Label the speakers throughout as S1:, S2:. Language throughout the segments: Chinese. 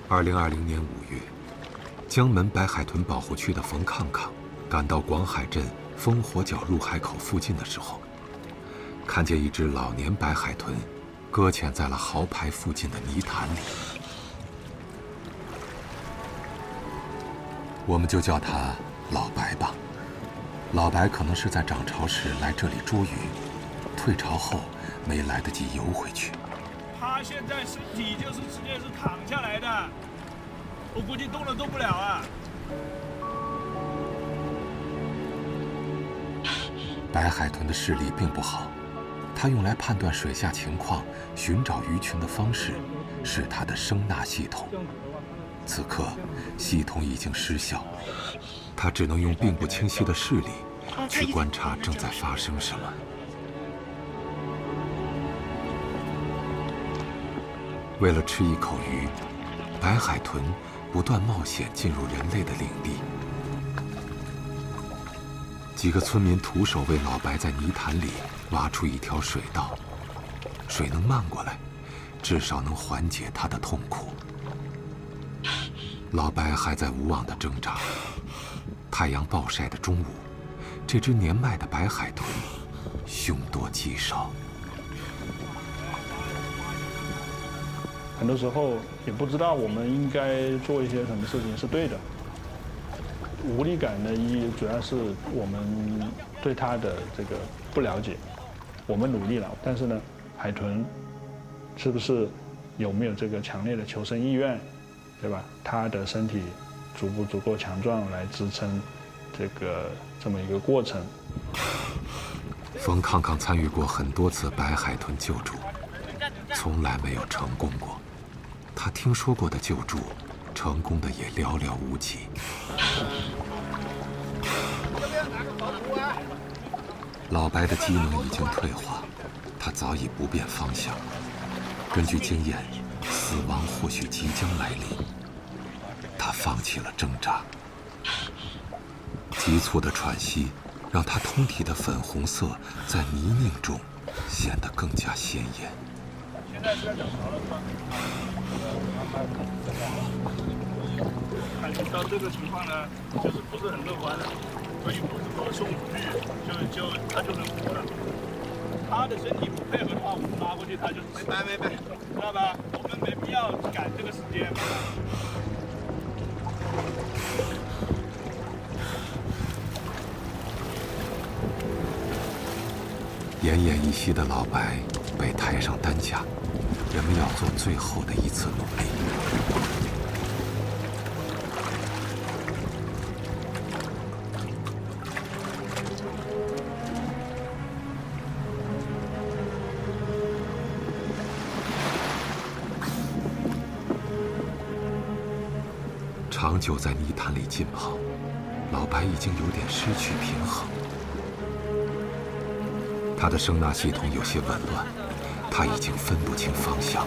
S1: 2020年5月，江门白海豚保護區的馮抗抗趕到廣海鎮烽火角入海口附近的時候，看見一只老年白海豚擱淺在了壕排附近的泥潭里。我们就叫它老白吧。老白可能是在涨潮时来这里捉鱼，退潮后没来得及游回去。
S2: 他现在身体就是直接是躺下来的，我估计动都动不了啊。
S1: 白海豚的视力并不好，它用来判断水下情况、寻找鱼群的方式是它的声纳系統。此刻，系統已经失效，它只能用并不清晰的视力去觀察正在發生什麼。為了吃一口魚，白海豚不斷冒險進入人類的領地。幾個村民徒手為老白在泥潭裡挖出一條水道，水能漫過來，至少能緩解他的痛苦。老白還在無望地掙扎。太陽暴曬的中午，這隻年邁的白海豚凶多吉少。
S3: 很多時候也不知道我們應該做一些什麼事情是對的。無力感的意義主要是我們對它的這個不了解。我們努力了，但是呢，海豚是不是有沒有這個強烈的求生意願，對吧？它的身體足不足夠強壯來支撐這麼一個過程。
S1: 馮抗抗參與過很多次白海豚救助，從來沒有成功過。他聽說過的救助，成功的也寥寥無幾。老白的機能已經退化，他早已不辨方向。根據經驗，死亡或許即將來臨。他放棄了掙扎，急促的喘息讓他通體的粉紅色在泥濘中顯得更加鮮豔。
S2: 現在是在漲潮了，是吧？感覺到這個情況呢，就是不是很樂觀的，所以不是說送出去他就能活了。他的身體不配合的話，我們拉過去他就死。沒，知道吧？我們沒必要趕這個時間。
S1: 奄奄一息的老白被抬上擔架，人們要做最後的一次努力。长久在泥潭裡浸泡，老白已經有點失去平衡。他的聲納系統有些紊亂，他已經分不清方向。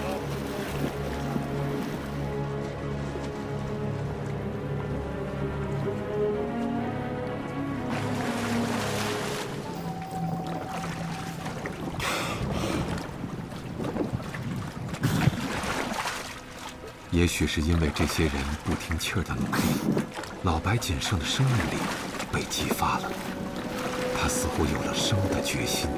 S1: 也許是因為這些人不聽氣兒的努力，老白僅剩的生命力被激發了。他似乎有了生的決心。